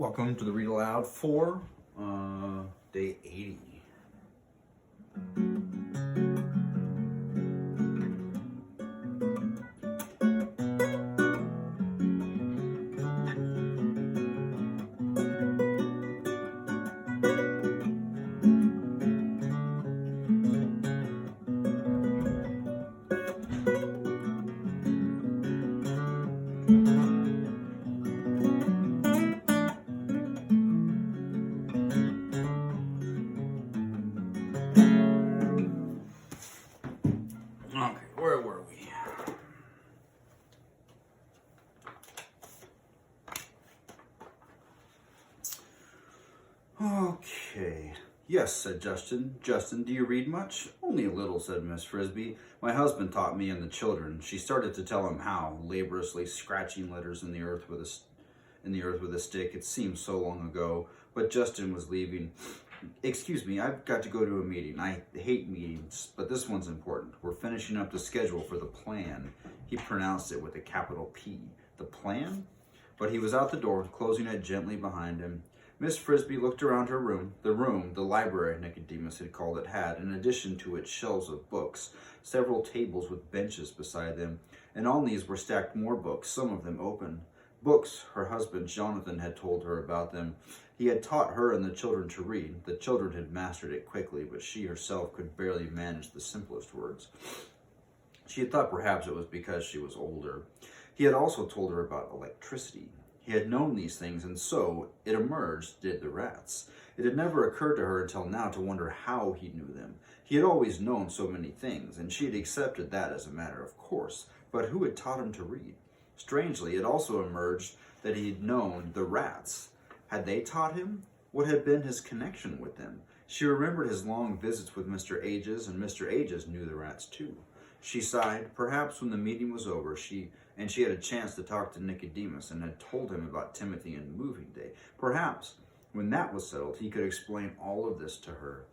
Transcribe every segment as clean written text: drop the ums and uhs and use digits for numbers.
Welcome to the Read Aloud for day 80. Okay, where were we? Okay. Yes, said Justin. Justin, do you read much? Only a little, said Miss Frisbee. My husband taught me and the children. She started to tell him how, laboriously scratching letters in the earth with a stick. It seemed so long ago, but Justin was leaving. Excuse me, I've got to go to a meeting. I hate meetings, but this one's important. We're finishing up the schedule for the plan. He pronounced it with a capital P. The plan? But he was out the door, closing it gently behind him. Miss Frisbee looked around her room. The library, Nicodemus had called it, had, in addition to its shelves of books, several tables with benches beside them, and on these were stacked more books, some of them open. Books, her husband Jonathan had told her about them. He had taught her and the children to read. The children had mastered it quickly, but she herself could barely manage the simplest words. She had thought perhaps it was because she was older. He had also told her about electricity. He had known these things, and so, it emerged, did the rats. It had never occurred to her until now to wonder how he knew them. He had always known so many things, and she had accepted that as a matter of course. But who had taught him to read? Strangely, it also emerged that he had known the rats. Had they taught him? What had been his connection with them? She remembered his long visits with Mr. Ages, and Mr. Ages knew the rats too. She sighed. Perhaps when the meeting was over, she had a chance to talk to Nicodemus and had told him about Timothy and moving day. Perhaps when that was settled, he could explain all of this to her.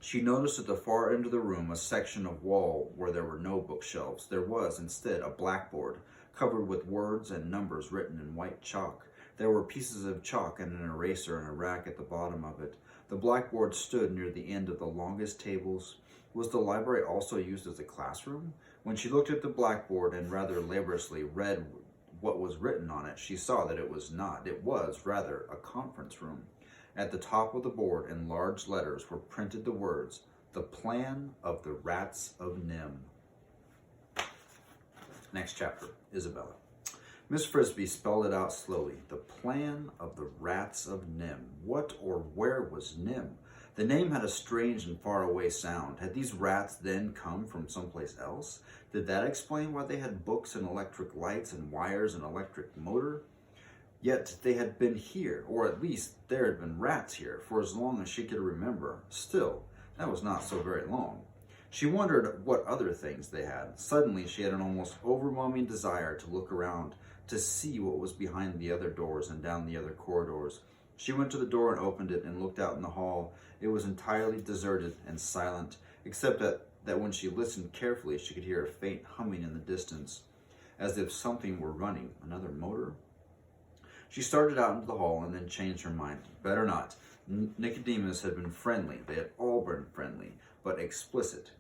She noticed at the far end of the room a section of wall where there were no bookshelves. There was, instead, a blackboard covered with words and numbers written in white chalk. There were pieces of chalk and an eraser in a rack at the bottom of it. The blackboard stood near the end of the longest tables. Was the library also used as a classroom? When she looked at the blackboard and rather laboriously read what was written on it, she saw that it was not. It was, rather, a conference room. At the top of the board, in large letters, were printed the words, "The Plan of the Rats of Nim." Next chapter, Isabella. Miss Frisbee spelled it out slowly. The Plan of the Rats of Nim. What or where was Nim? The name had a strange and faraway sound. Had these rats then come from someplace else? Did that explain why they had books and electric lights and wires and electric motor? Yet they had been here, or at least there had been rats here, for as long as she could remember. Still, that was not so very long. She wondered what other things they had. Suddenly, she had an almost overwhelming desire to look around, to see what was behind the other doors and down the other corridors. She went to the door and opened it and looked out in the hall. It was entirely deserted and silent, except that when she listened carefully, she could hear a faint humming in the distance, as if something were running. Another motor? She started out into the hall and then changed her mind. Better not. Nicodemus had been friendly. They had all been friendly, but explicit.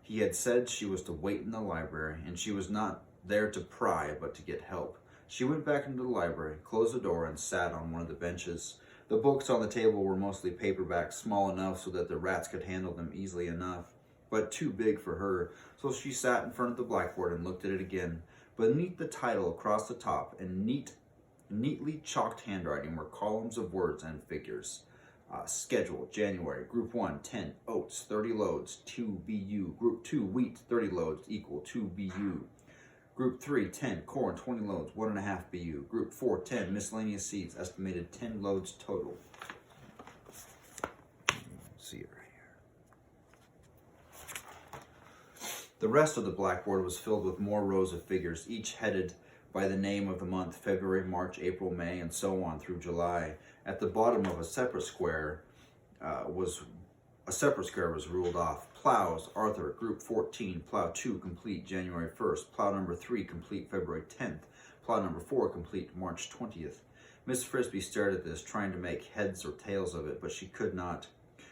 He had said she was to wait in the library, and she was not there to pry, but to get help. She went back into the library, closed the door, and sat on one of the benches. The books on the table were mostly paperbacks, small enough so that the rats could handle them easily enough, but too big for her, so she sat in front of the blackboard and looked at it again. Beneath the title across the top, in neatly chalked handwriting, were columns of words and figures. Schedule, January, Group 1, 10 oats, 30 loads, 2 BU. Group 2, wheat, 30 loads, equal 2 BU. Group 3, 10 corn, 20 loads, 1.5 BU. Group 4, 10 miscellaneous seeds, estimated 10 loads total. See it right here. The rest of the blackboard was filled with more rows of figures, each headed by the name of the month: February, March, April, May, and so on through July. At the bottom of a separate square was ruled off. Plows, Arthur, Group 14, Plow 2 complete January 1st, Plow number 3 complete February 10th, Plow number 4 complete March 20th. Miss Frisbee stared at this, trying to make heads or tails of it, but she could not.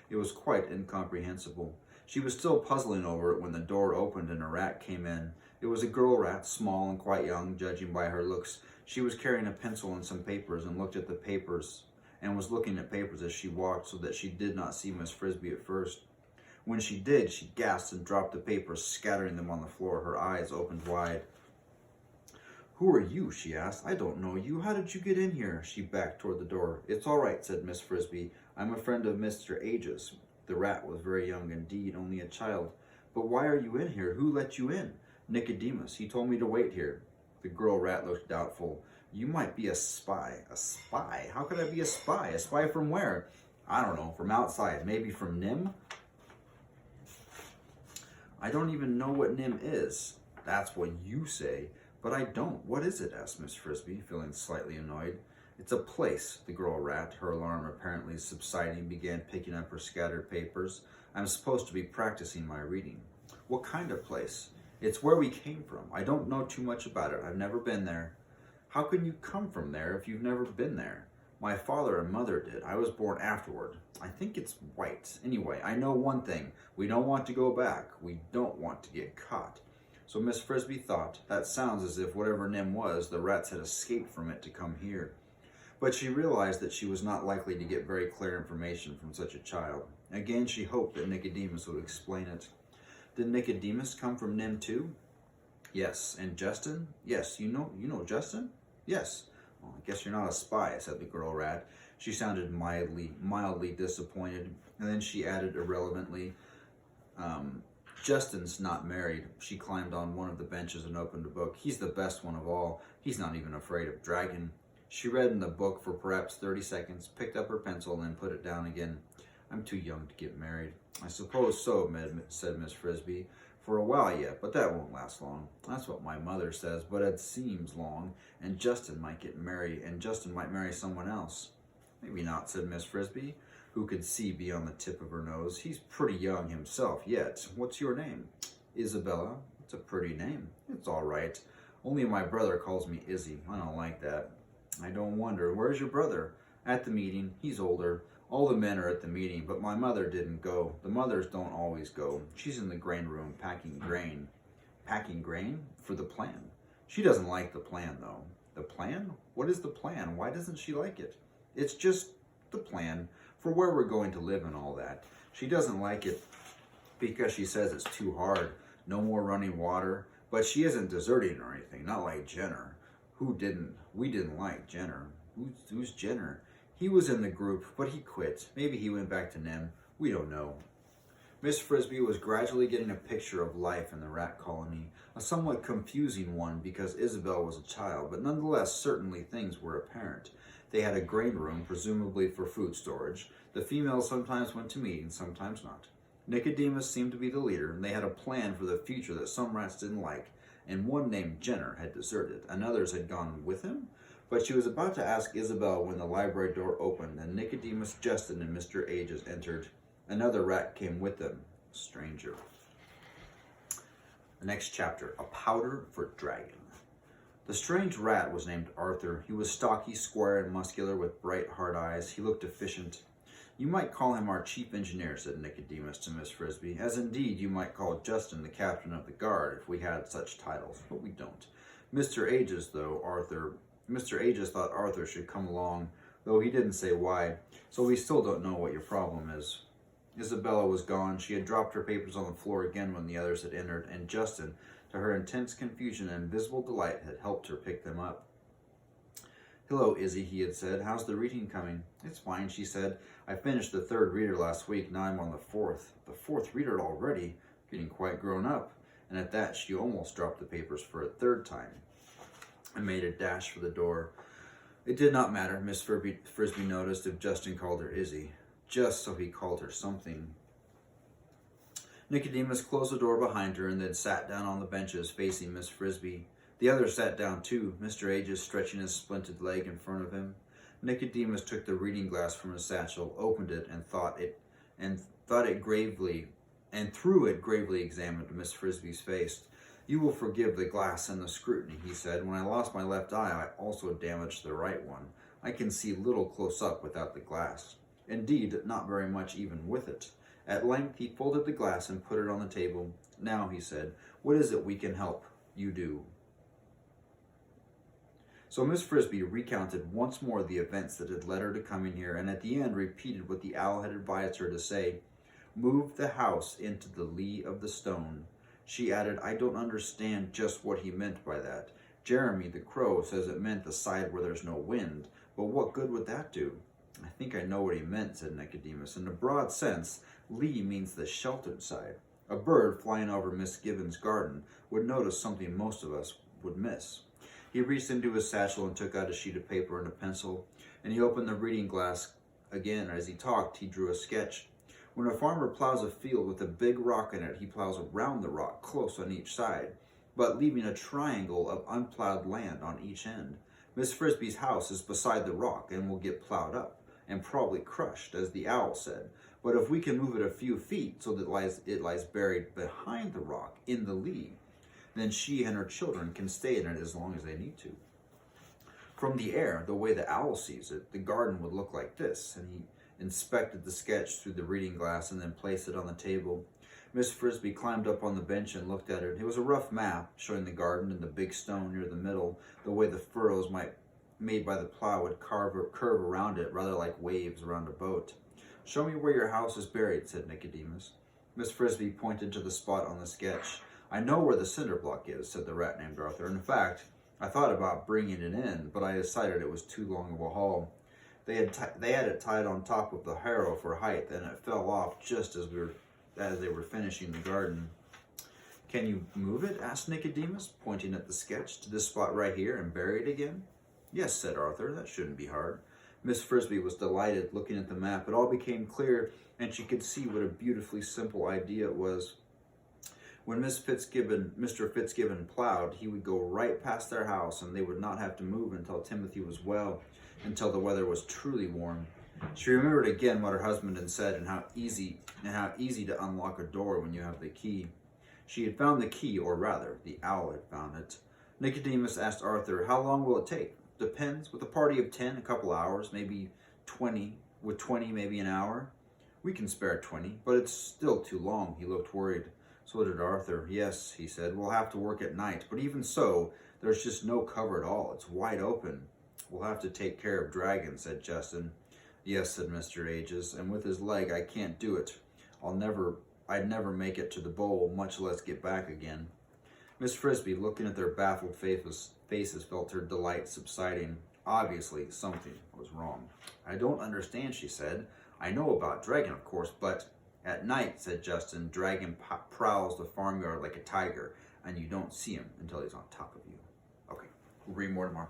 It was quite incomprehensible. She was still puzzling over it when the door opened and a rat came in. It was a girl rat, small and quite young, judging by her looks. She was carrying a pencil and some papers and looked at the papers and was looking at papers as she walked so that she did not see Miss Frisbee at first. When she did, she gasped and dropped the papers, scattering them on the floor. Her eyes opened wide. "Who are you?" she asked. "I don't know you. How did you get in here?" She backed toward the door. "It's all right," said Miss Frisbee. "I'm a friend of Mr. Age's." The rat was very young indeed, only a child. "But why are you in here? Who let you in?" "Nicodemus. He told me to wait here." The girl rat looked doubtful. "You might be a spy." "A spy? How could I be a spy? A spy from where?" "I don't know. From outside. Maybe from Nim?" "I don't even know what Nim is." "That's what you say. But I don't. What is it?" asked Miss Frisbee, feeling slightly annoyed. "It's a place." The girl rat, her alarm apparently subsiding, began picking up her scattered papers. "I'm supposed to be practicing my reading." "What kind of place?" "It's where we came from. I don't know too much about it. I've never been there." "How can you come from there if you've never been there?" "My father and mother did. I was born afterward. I think it's white. Anyway, I know one thing. We don't want to go back. We don't want to get caught." So Miss Frisbee thought, that sounds as if whatever Nim was, the rats had escaped from it to come here. But she realized that she was not likely to get very clear information from such a child. Again, she hoped that Nicodemus would explain it. "Did Nicodemus come from Nim too?" "Yes." "And Justin?" "Yes." You know Justin?" "Yes." "Well, I guess you're not a spy," said the girl rat. She sounded mildly disappointed, and then she added irrelevantly, "Justin's not married." She climbed on one of the benches and opened a book. "He's the best one of all. He's not even afraid of dragon." She read in the book for perhaps 30 seconds, picked up her pencil, and then put it down again. "I'm too young to get married." "I suppose so," said Miss Frisbee. "For a while yet, but that won't last long." "That's what my mother says, but it seems long, and Justin might get married, and Justin might marry someone else." "Maybe not," said Miss Frisbee, who could see beyond the tip of her nose. "He's pretty young himself yet. What's your name?" "Isabella." "It's a pretty name." "It's all right. Only my brother calls me Izzy. I don't like that." "I don't wonder. Where's your brother?" "At the meeting. He's older. All the men are at the meeting, but my mother didn't go. The mothers don't always go. She's in the grain room packing grain." "Packing grain? For the plan." "She doesn't like the plan, though." "The plan? What is the plan? Why doesn't she like it?" "It's just the plan for where we're going to live and all that. She doesn't like it because she says it's too hard. No more running water. But she isn't deserting or anything, not like Jenner." We didn't like Jenner." Who's Jenner?" "He was in the group, but he quit. Maybe he went back to Nim. We don't know." Miss Frisbee was gradually getting a picture of life in the rat colony, a somewhat confusing one because Isabel was a child, but nonetheless certainly things were apparent. They had a grain room, presumably for food storage. The females sometimes went to meetings, sometimes not. Nicodemus seemed to be the leader, and they had a plan for the future that some rats didn't like, and one named Jenner had deserted, and others had gone with him. But she was about to ask Isabel when the library door opened, and Nicodemus, Justin, and Mr. Ages entered. Another rat came with them, a stranger. The next chapter, A Powder for Dragon. The strange rat was named Arthur. He was stocky, square, and muscular with bright, hard eyes. He looked efficient. "You might call him our chief engineer," said Nicodemus to Miss Frisbee, "as indeed you might call Justin the captain of the guard if we had such titles, but we don't. Mr. Ages thought Arthur should come along, though he didn't say why, so we still don't know what your problem is." Isabella was gone. She had dropped her papers on the floor again when the others had entered, and Justin, to her intense confusion and visible delight, had helped her pick them up. "Hello, Izzy," he had said. "How's the reading coming?" "It's fine," she said. "I finished the 3rd reader last week. Now I'm on the 4th. The 4th reader already? Getting quite grown up." And at that, she almost dropped the papers for a 3rd time and made a dash for the door. It did not matter, Miss Frisbee noticed, if Justin called her Izzy. Just so he called her something. Nicodemus closed the door behind her and then sat down on the benches facing Miss Frisbee. The others sat down too, Mr. Ages stretching his splinted leg in front of him. Nicodemus took the reading glass from his satchel, opened it, and through it gravely examined Miss Frisbee's face. "You will forgive the glass and the scrutiny," he said. "When I lost my left eye, I also damaged the right one. I can see little close up without the glass. Indeed, not very much even with it. At length he folded the glass and put it on the table. Now, he said, what is it we can help you do? So Miss Frisbee recounted once more the events that had led her to coming here, and at the end repeated what the owl had advised her to say. Move the house into the lee of the stone. She added, I don't understand just what he meant by that. Jeremy the crow says it meant the side where there's no wind, but what good would that do? I think I know what he meant, said Nicodemus. In a broad sense, lee means the sheltered side. A bird flying over Miss Gibbon's garden would notice something most of us would miss. He reached into his satchel and took out a sheet of paper and a pencil, and he opened the reading glass again. As he talked, he drew a sketch. When a farmer plows a field with a big rock in it, he plows around the rock, close on each side, but leaving a triangle of unplowed land on each end. Miss Frisbee's house is beside the rock and will get plowed up, and probably crushed, as the owl said. But if we can move it a few feet so that it lies buried behind the rock in the lee, then she and her children can stay in it as long as they need to. From the air, the way the owl sees it, the garden would look like this, and he inspected the sketch through the reading glass and then placed it on the table. Miss Frisbee climbed up on the bench and looked at it. It was a rough map showing the garden and the big stone near the middle, the way the furrows made by the plow would curve around it, rather like waves around a boat. Show me where your house is buried, said Nicodemus. Miss Frisbee pointed to the spot on the sketch. I know where the cinder block is, said the rat named Arthur. In fact, I thought about bringing it in, but I decided it was too long of a haul. They had it tied on top of the harrow for height, and it fell off just as they were finishing the garden. Can you move it? Asked Nicodemus, pointing at the sketch, to this spot right here and bury it again. Yes, said Arthur, that shouldn't be hard. Miss Frisbee was delighted, looking at the map. It all became clear, and she could see what a beautifully simple idea it was. When Mr. Fitzgibbon plowed, he would go right past their house, and they would not have to move until Timothy was well, until the weather was truly warm. She remembered again what her husband had said, and how easy to unlock a door when you have the key. She had found the key, or rather, the owl had found it. Nicodemus asked Arthur, how long will it take? Depends. With a party of 10, a couple hours, maybe 20. With 20, maybe an hour. We can spare 20, but it's still too long. He looked worried. So did Arthur. Yes, he said, we'll have to work at night, but even so, there's just no cover at all. It's wide open. We'll have to take care of Dragon, said Justin. Yes, said Mr. Ages, and with his leg, I can't do it. I'd never make it to the bowl, much less get back again. Miss Frisbee, looking at their baffled faces, felt her delight subsiding. Obviously, something was wrong. I don't understand, she said. I know about Dragon, of course, but at night, said Justin, Dragon prowls the farmyard like a tiger, and you don't see him until he's on top of you. Okay, we'll read more tomorrow.